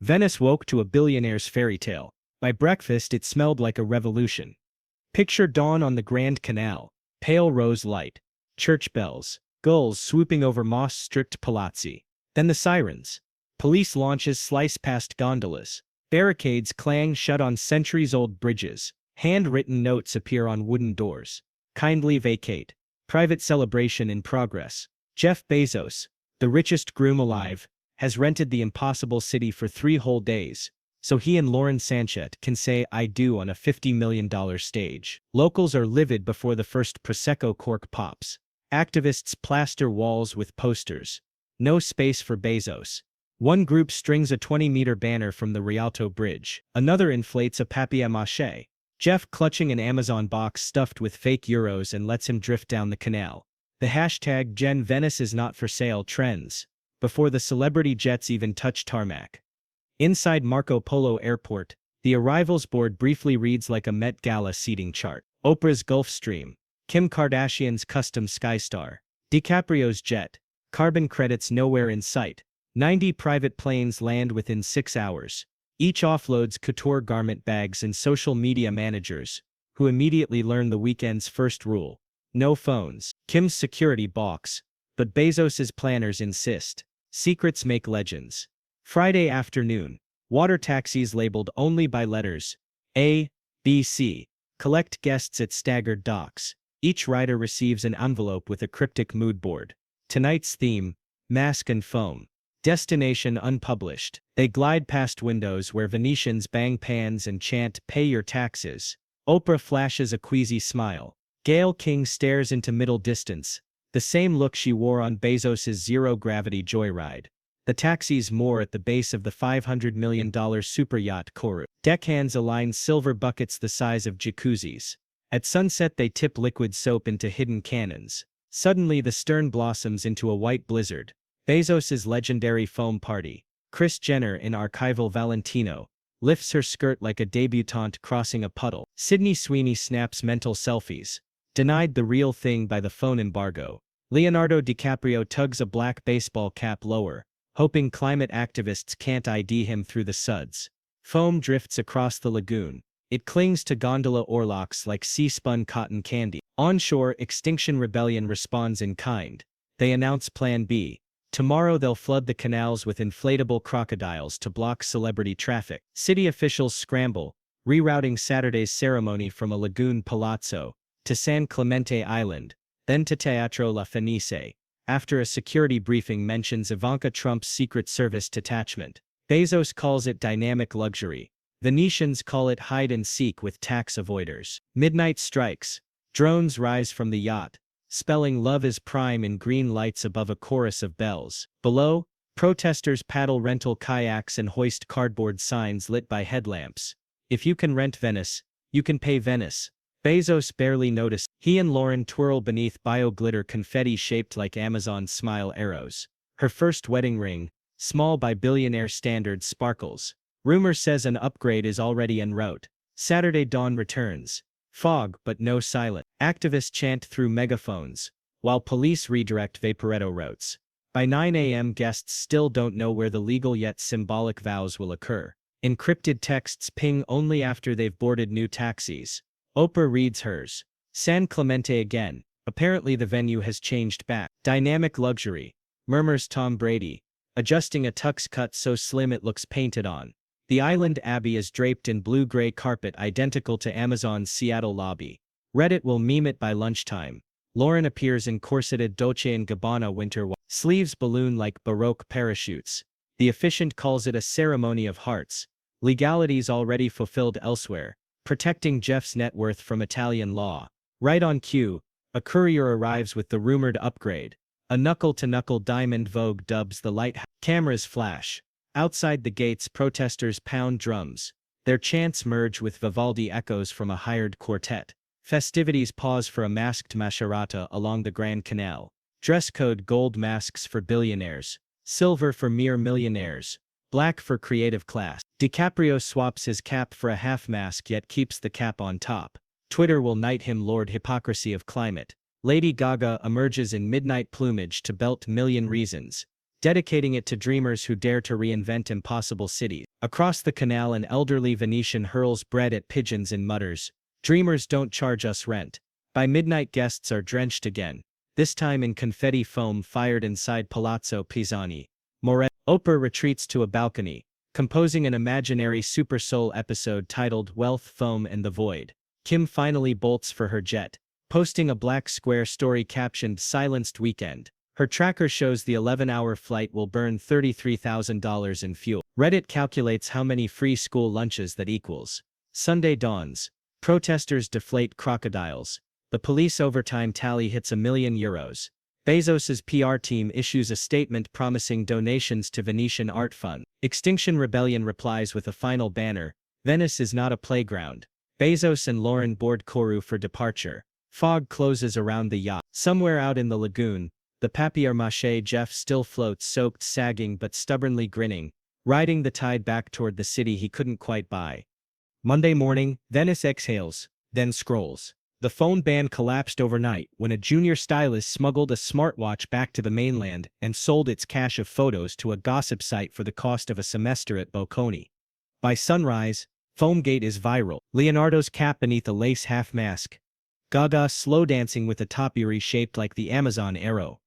Venice woke to a billionaire's fairy tale. By breakfast it smelled like a revolution. Picture dawn on the Grand Canal, pale rose light, church bells, gulls swooping over moss-stripped palazzi. Then the sirens. Police launches slice past gondolas. Barricades clang shut on centuries-old bridges. Handwritten notes appear on wooden doors. Kindly vacate. Private celebration in progress. Jeff Bezos, the richest groom alive, has rented the impossible city for 3 whole days, so he and Lauren Sanchez can say "I do" on a $50 million stage. Locals are livid before the first Prosecco cork pops. Activists plaster walls with posters. No space for Bezos. One group strings a 20-meter banner from the Rialto Bridge. Another inflates a papier-mâché. Jeff clutching an Amazon box stuffed with fake euros and lets him drift down the canal. The hashtag Gen Venice is not for sale trends, before the celebrity jets even touch tarmac. Inside Marco Polo Airport, the arrivals board briefly reads like a Met Gala seating chart. Oprah's Gulfstream, Kim Kardashian's custom Skystar, DiCaprio's jet, carbon credits nowhere in sight. 90 private planes land within 6 hours. Each offloads couture garment bags and social media managers, who immediately learn the weekend's first rule: no phones. Kim's security balks, but Bezos's planners insist. Secrets make legends. Friday afternoon, water taxis labeled only by letters A, B, C collect guests at staggered docks. Each rider receives an envelope with a cryptic mood board. Tonight's theme: mask and foam. Destination unpublished. They glide past windows where Venetians bang pans and chant "Pay your taxes." Oprah flashes a queasy smile. Gayle King stares into middle distance, the same look she wore on Bezos's zero-gravity joyride. The taxis moor at the base of the $500 million superyacht Kourou. Deckhands align silver buckets the size of jacuzzis. At sunset they tip liquid soap into hidden cannons. Suddenly the stern blossoms into a white blizzard. Bezos's legendary foam party. Kris Jenner in archival Valentino lifts her skirt like a debutante crossing a puddle. Sydney Sweeney snaps mental selfies. Denied the real thing by the phone embargo. Leonardo DiCaprio tugs a black baseball cap lower, hoping climate activists can't ID him through the suds. Foam drifts across the lagoon. It clings to gondola oarlocks like sea-spun cotton candy. Onshore, Extinction Rebellion responds in kind. They announce Plan B. Tomorrow they'll flood the canals with inflatable crocodiles to block celebrity traffic. City officials scramble, rerouting Saturday's ceremony from a lagoon palazzo to San Clemente Island, then to Teatro La Fenice, after a security briefing mentions Ivanka Trump's Secret Service detachment. Bezos calls it dynamic luxury. Venetians call it hide and seek with tax avoiders. Midnight strikes. Drones rise from the yacht, spelling love is prime in green lights above a chorus of bells. Below, protesters paddle rental kayaks and hoist cardboard signs lit by headlamps. If you can rent Venice, you can pay Venice. Bezos barely noticed. He and Lauren twirl beneath bio-glitter confetti shaped like Amazon smile arrows. Her first wedding ring, small by billionaire standards, sparkles. Rumor says an upgrade is already en route. Saturday dawn returns. Fog but no silence. Activists chant through megaphones, while police redirect Vaporetto routes. By 9 a.m. guests still don't know where the legal yet symbolic vows will occur. Encrypted texts ping only after they've boarded new taxis. Oprah reads hers. San Clemente again. Apparently the venue has changed back. Dynamic luxury, murmurs Tom Brady, adjusting a tux cut so slim it looks painted on. The island abbey is draped in blue-gray carpet identical to Amazon's Seattle lobby. Reddit will meme it by lunchtime. Lauren appears in corseted Dolce & Gabbana winter sleeves balloon like Baroque parachutes. The officiant calls it a ceremony of hearts. Legalities already fulfilled elsewhere, protecting Jeff's net worth from Italian law. Right on cue, a courier arrives with the rumored upgrade. A knuckle-to-knuckle diamond Vogue dubs the lighthouse. Cameras flash. Outside the gates, protesters pound drums. Their chants merge with Vivaldi echoes from a hired quartet. Festivities pause for a masked mascherata along the Grand Canal. Dress code: gold masks for billionaires, silver for mere millionaires, black for creative class. DiCaprio swaps his cap for a half mask yet keeps the cap on top. Twitter will knight him Lord Hypocrisy of Climate. Lady Gaga emerges in midnight plumage to belt Million Reasons. dedicating it to dreamers who dare to reinvent impossible cities. Across the canal, an elderly Venetian hurls bread at pigeons and mutters, "Dreamers don't charge us rent." By midnight, guests are drenched again, this time in confetti foam fired inside Palazzo Pisani. Oprah retreats to a balcony, composing an imaginary Super Soul episode titled Wealth, Foam and the Void. Kim finally bolts for her jet, posting a black square story captioned "Silenced Weekend." Her tracker shows the 11-hour flight will burn $33,000 in fuel. Reddit calculates how many free school lunches that equals. Sunday dawns. Protesters deflate crocodiles. The police overtime tally hits €1 million. Bezos's PR team issues a statement promising donations to Venetian art fund. Extinction Rebellion replies with a final banner, "Venice is not a playground." Bezos and Lauren board Kourou for departure. Fog closes around the yacht. Somewhere out in the lagoon, the papier-mâché Jeff still floats, soaked, sagging but stubbornly grinning, riding the tide back toward the city he couldn't quite buy. Monday morning, Venice exhales, then scrolls. The phone ban collapsed overnight when a junior stylist smuggled a smartwatch back to the mainland and sold its cache of photos to a gossip site for the cost of a semester at Bocconi. By sunrise, Foamgate is viral. Leonardo's cap beneath a lace half-mask. Gaga slow dancing with a topiary shaped like the Amazon arrow.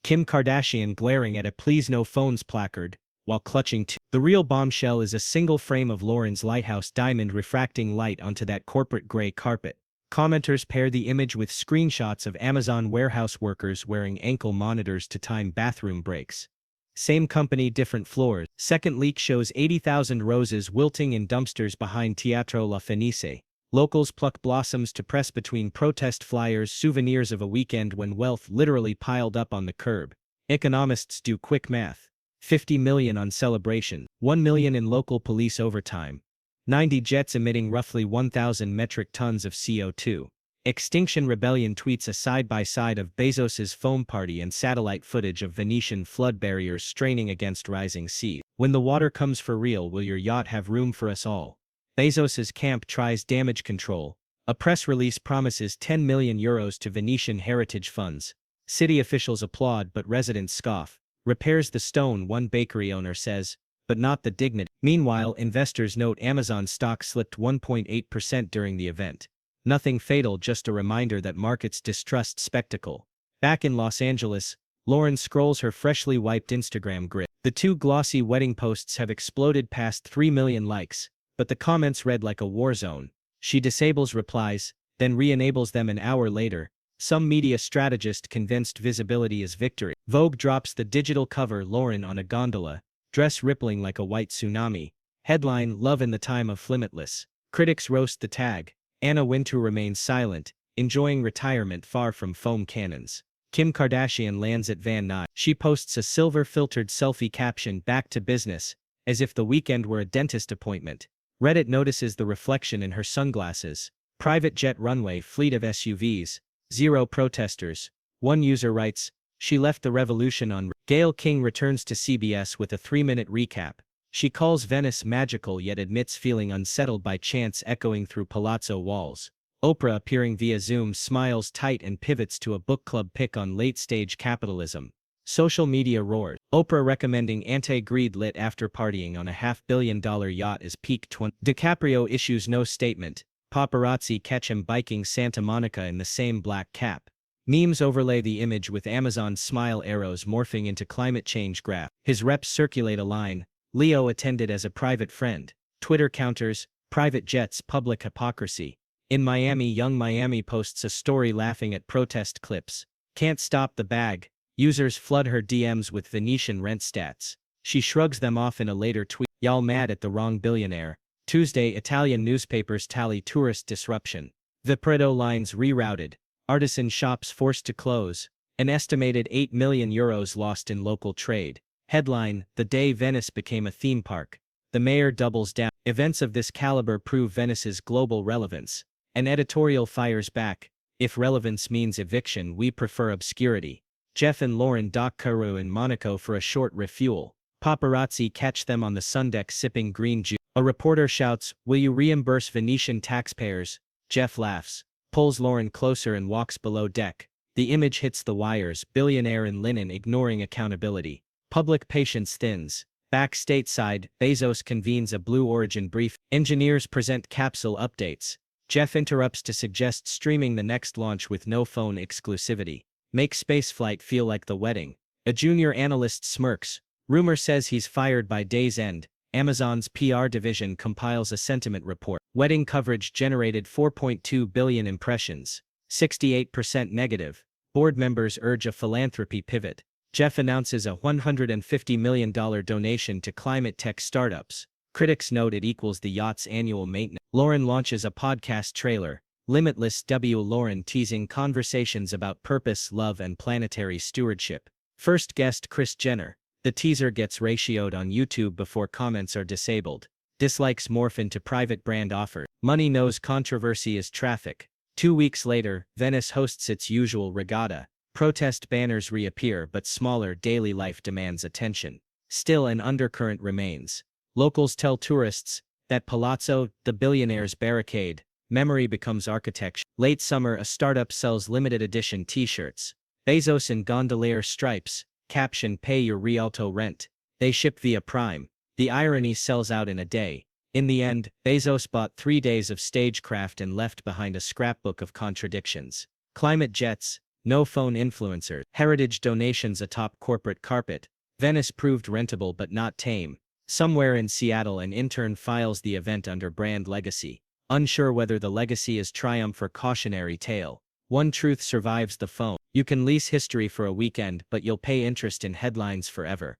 Kim Kardashian glaring at a "Please No Phones" placard, while clutching two. The real bombshell is a single frame of Lauren's lighthouse diamond refracting light onto that corporate gray carpet. Commenters pair the image with screenshots of Amazon warehouse workers wearing ankle monitors to time bathroom breaks. Same company, different floors. Second leak shows 80,000 roses wilting in dumpsters behind Teatro La Fenice. Locals pluck blossoms to press between protest flyers, souvenirs of a weekend when wealth literally piled up on the curb. Economists do quick math. 50 million on celebration, 1 million in local police overtime. 90 jets emitting roughly 1,000 metric tons of CO2. Extinction Rebellion tweets a side-by-side of Bezos's foam party and satellite footage of Venetian flood barriers straining against rising seas. When the water comes for real, will your yacht have room for us all? Bezos's camp tries damage control. A press release promises €10 million to Venetian heritage funds. City officials applaud but residents scoff. Repairs the stone, one bakery owner says, but not the dignity. Meanwhile, investors note Amazon stock slipped 1.8% during the event. Nothing fatal, just a reminder that markets distrust spectacle. Back in Los Angeles, Lauren scrolls her freshly wiped Instagram grid. The two glossy wedding posts have exploded past 3 million likes, but the comments read like a war zone. She disables replies, then re-enables them an hour later. Some media strategist convinced visibility is victory. Vogue drops the digital cover, Lauren on a gondola, dress rippling like a white tsunami. Headline, "Love in the Time of Limitless." Critics roast the tag. Anna Wintour remains silent, enjoying retirement far from foam cannons. Kim Kardashian lands at Van Nuys. She posts a silver-filtered selfie caption, "Back to business," as if the weekend were a dentist appointment. Reddit notices the reflection in her sunglasses. Private jet runway, fleet of SUVs. 0 protesters. One user writes, "She left the revolution on." Gayle King returns to CBS with a 3-minute recap. She calls Venice magical yet admits feeling unsettled by chants echoing through palazzo walls. Oprah, appearing via Zoom, smiles tight and pivots to a book club pick on late-stage capitalism. Social media roars. Oprah recommending anti-greed lit after partying on a $500 million yacht is peak 20. DiCaprio issues no statement. Paparazzi catch him biking Santa Monica in the same black cap. Memes overlay the image with Amazon smile arrows morphing into climate change graph. His reps circulate a line, "Leo attended as a private friend." Twitter counters, "Private jets, public hypocrisy." In Miami, Young Miami posts a story laughing at protest clips. Can't stop the bag. Users flood her DMs with Venetian rent stats. She shrugs them off in a later tweet. "Y'all mad at the wrong billionaire." Tuesday, Italian newspapers tally tourist disruption. Vipredo lines rerouted. Artisan shops forced to close. An estimated €8 million lost in local trade. Headline, "The Day Venice Became a Theme Park." The mayor doubles down. Events of this caliber prove Venice's global relevance. An editorial fires back. "If relevance means eviction, we prefer obscurity." Jeff and Lauren dock Kourou in Monaco for a short refuel. Paparazzi catch them on the sundeck sipping green juice. A reporter shouts, "Will you reimburse Venetian taxpayers?" Jeff laughs, pulls Lauren closer and walks below deck. The image hits the wires, billionaire in linen ignoring accountability. Public patience thins. Back stateside, Bezos convenes a Blue Origin brief. Engineers present capsule updates. Jeff interrupts to suggest streaming the next launch with no phone exclusivity. Make spaceflight feel like the wedding. A junior analyst smirks. Rumor says he's fired by day's end. Amazon's PR division compiles a sentiment report. Wedding coverage generated 4.2 billion impressions. 68% negative. Board members urge a philanthropy pivot. Jeff announces a $150 million donation to climate tech startups. Critics note it equals the yacht's annual maintenance. Lauren launches a podcast trailer. Limitless W. Lauren teasing conversations about purpose, love, and planetary stewardship. First guest Kris Jenner. The teaser gets ratioed on YouTube before comments are disabled. Dislikes morph into private brand offers. Money knows controversy is traffic. 2 weeks later, Venice hosts its usual regatta. Protest banners reappear, but smaller daily life demands attention. Still, an undercurrent remains. Locals tell tourists that Palazzo, the billionaire's barricade, memory becomes architecture. Late summer, a startup sells limited edition t-shirts. Bezos in gondolier stripes. Caption: pay your Rialto rent. They ship via Prime. The irony sells out in a day. In the end, Bezos bought 3 days of stagecraft and left behind a scrapbook of contradictions. Climate jets, no phone influencers, heritage donations atop corporate carpet. Venice proved rentable but not tame. Somewhere in Seattle, an intern files the event under brand legacy. Unsure whether the legacy is triumph or cautionary tale. One truth survives the phone. You can lease history for a weekend, but you'll pay interest in headlines forever.